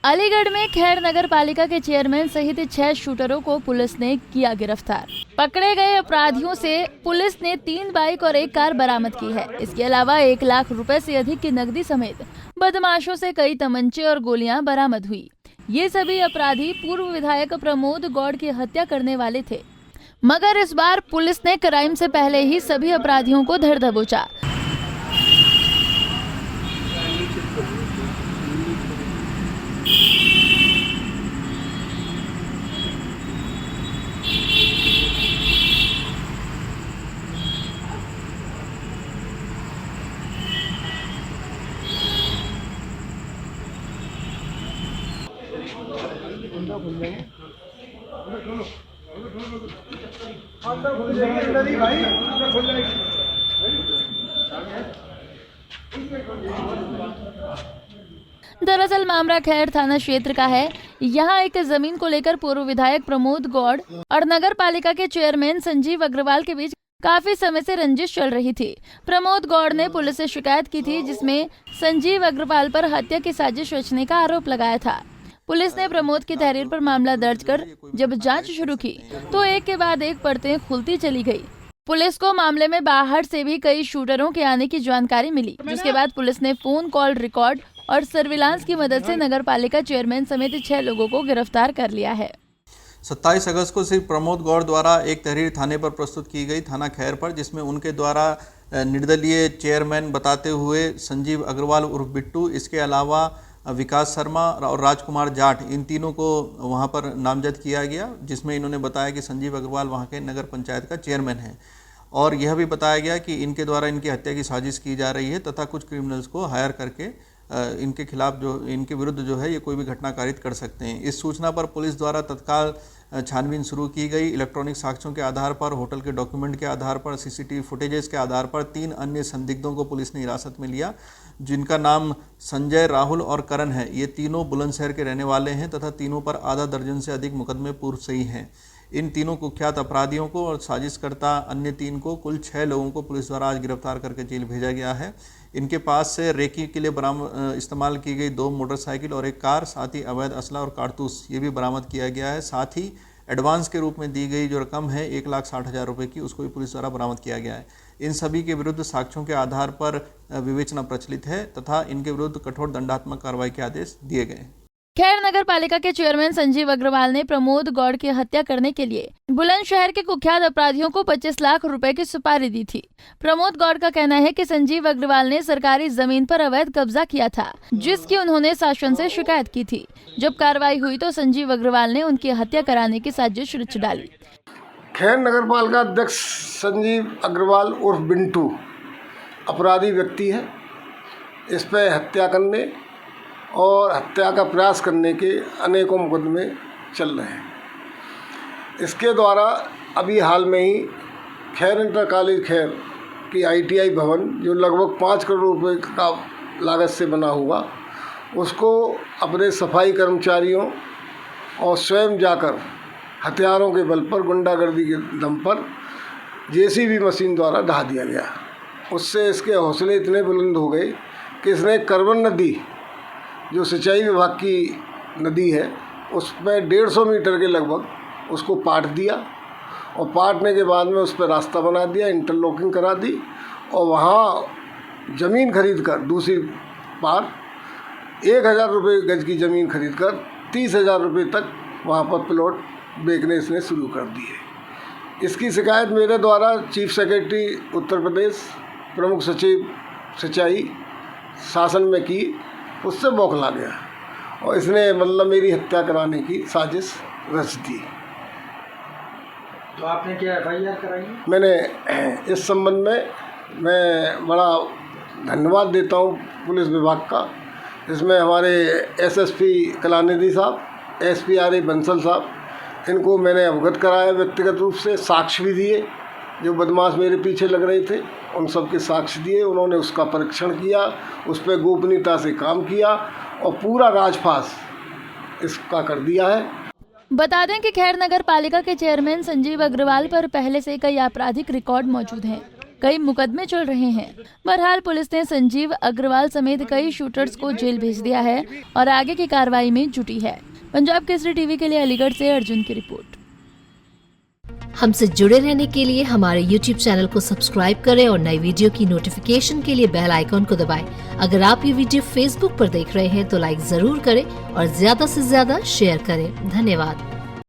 अलीगढ़ में खैर नगर पालिका के चेयरमैन सहित 6 शूटरों को पुलिस ने किया गिरफ्तार। पकड़े गए अपराधियों से पुलिस ने 3 बाइक और 1 कार बरामद की है। इसके अलावा 1 लाख रुपए से अधिक की नकदी समेत बदमाशों से कई तमंचे और गोलियां बरामद हुई। ये सभी अपराधी पूर्व विधायक प्रमोद गौड़ की हत्या करने वाले थे, मगर इस बार पुलिस ने क्राइम से पहले ही सभी अपराधियों को धर दबोचा। दरअसल मामला खैर थाना क्षेत्र का है। यहाँ एक जमीन को लेकर पूर्व विधायक प्रमोद गौड़ और नगर पालिका के चेयरमैन संजीव अग्रवाल के बीच काफी समय से रंजिश चल रही थी। प्रमोद गौड़ ने पुलिस से शिकायत की थी, जिसमें संजीव अग्रवाल पर हत्या की साजिश रचने का आरोप लगाया था। पुलिस ने प्रमोद की तहरीर पर मामला दर्ज कर जब जांच शुरू की तो एक के बाद एक परतें खुलती चली गई। पुलिस को मामले में बाहर से भी कई शूटरों के आने की जानकारी मिली, जिसके बाद पुलिस ने फोन कॉल रिकॉर्ड और सर्विलांस की मदद से नगर पालिका चेयरमैन समेत 6 लोगों को गिरफ्तार कर लिया है। 27 अगस्त को श्री प्रमोद गौड़ द्वारा एक तहरीर थाने पर प्रस्तुत की गई, थाना खैर पर, जिसमें उनके द्वारा निर्दलीय चेयरमैन बताते हुए संजीव अग्रवाल उर्फ बिट्टू, इसके अलावा विकास शर्मा और राजकुमार जाट, इन तीनों को वहां पर नामजद किया गया, जिसमें इन्होंने बताया कि संजीव अग्रवाल वहां के नगर पंचायत का चेयरमैन है और यह भी बताया गया कि इनके द्वारा इनकी हत्या की साजिश की जा रही है तथा कुछ क्रिमिनल्स को हायर करके इनके खिलाफ इनके विरुद्ध है ये कोई भी घटना कारित कर सकते हैं। इस सूचना पर पुलिस द्वारा तत्काल छानबीन शुरू की गई। इलेक्ट्रॉनिक साक्ष्यों के आधार पर, होटल के डॉक्यूमेंट के आधार पर, सीसीटीवी फुटेजेस के आधार पर 3 अन्य संदिग्धों को पुलिस ने हिरासत में लिया, जिनका नाम संजय, राहुल और करण है। ये तीनों बुलंदशहर के रहने वाले हैं तथा तीनों पर आधा दर्जन से अधिक मुकदमे पूर्व से ही हैं। इन तीनों कुख्यात अपराधियों को और साजिशकर्ता अन्य 3 को, कुल 6 लोगों को पुलिस द्वारा आज गिरफ्तार करके जेल भेजा गया है। इनके पास से रेकी के लिए इस्तेमाल की गई 2 मोटरसाइकिल और 1 कार, साथ ही अवैध असला और कारतूस ये भी बरामद किया गया है। साथ ही एडवांस के रूप में दी गई जो रकम है 1,60,000 रुपये की, उसको भी पुलिस द्वारा बरामद किया गया है। इन सभी के विरुद्ध साक्ष्यों के आधार पर विवेचना प्रचलित है तथा इनके विरुद्ध कठोर दंडात्मक कार्रवाई के आदेश दिए गए। खैर नगर पालिका के चेयरमैन संजीव अग्रवाल ने प्रमोद गौड़ की हत्या करने के लिए बुलंदशहर के कुख्यात अपराधियों को 25 लाख रुपए की सुपारी दी थी। प्रमोद गौड़ का कहना है कि संजीव अग्रवाल ने सरकारी जमीन पर अवैध कब्जा किया था, जिसकी उन्होंने शासन से शिकायत की थी। जब कार्रवाई हुई तो संजीव अग्रवाल ने उनकी हत्या कराने की साजिश रच डाली। खैर नगर पालिका अध्यक्ष संजीव अग्रवाल उर्फ बिंटू अपराधी व्यक्ति है। इस पर हत्या करने और हत्या का प्रयास करने के अनेकों मुकदमे चल रहे हैं। इसके द्वारा अभी हाल में ही खैर इंटर कॉलेज खैर की ITI भवन, जो लगभग 5 करोड़ रुपए का लागत से बना हुआ, उसको अपने सफाई कर्मचारियों और स्वयं जाकर हथियारों के बल पर, गुंडागर्दी के दम पर JCB मशीन द्वारा ढहा दिया गया। उससे इसके हौसले इतने बुलंद हो गए कि इसने करवन नदी, जो सिंचाई विभाग की नदी है, उस पर 150 मीटर के लगभग उसको पाट दिया और पाटने के बाद में उस पर रास्ता बना दिया, इंटरलॉकिंग करा दी और वहाँ ज़मीन खरीद कर दूसरी पार 1,000 रुपये गज की ज़मीन खरीद कर 30,000 रुपये तक वहाँ पर प्लॉट बेचने इसने शुरू कर दिए। इसकी शिकायत मेरे द्वारा चीफ सेक्रेटरी उत्तर प्रदेश, प्रमुख सचिव सिंचाई शासन में की, उससे बौखला गया और इसने मतलब मेरी हत्या कराने की साजिश रच दी। तो आपने क्या FIR कराई? मैंने इस संबंध में मैं बड़ा धन्यवाद देता हूँ पुलिस विभाग का। इसमें हमारे SSP कलानिधि साहब, SP RA बंसल साहब, इनको मैंने अवगत कराया व्यक्तिगत रूप से, साक्ष्य भी दिए। जो बदमाश मेरे पीछे लग रहे थे उन सब के साक्ष्य दिए। उन्होंने उसका परीक्षण किया, उस पर गोपनीयता से काम किया और पूरा राजफास इसका कर दिया है। बता दें कि खैर नगर पालिका के चेयरमैन संजीव अग्रवाल पर पहले से कई आपराधिक रिकॉर्ड मौजूद हैं। कई मुकदमे चल रहे हैं। बहरहाल पुलिस ने संजीव अग्रवाल समेत कई शूटर्स को जेल भेज दिया है और आगे की कार्रवाई में जुटी है। पंजाब केसरी टीवी के लिए अलीगढ़ से अर्जुन की रिपोर्ट। हमसे जुड़े रहने के लिए हमारे YouTube चैनल को सब्सक्राइब करें और नई वीडियो की नोटिफिकेशन के लिए बेल आइकॉन को दबाएं। अगर आप ये वीडियो Facebook पर देख रहे हैं तो लाइक जरूर करें और ज्यादा से ज्यादा शेयर करें। धन्यवाद।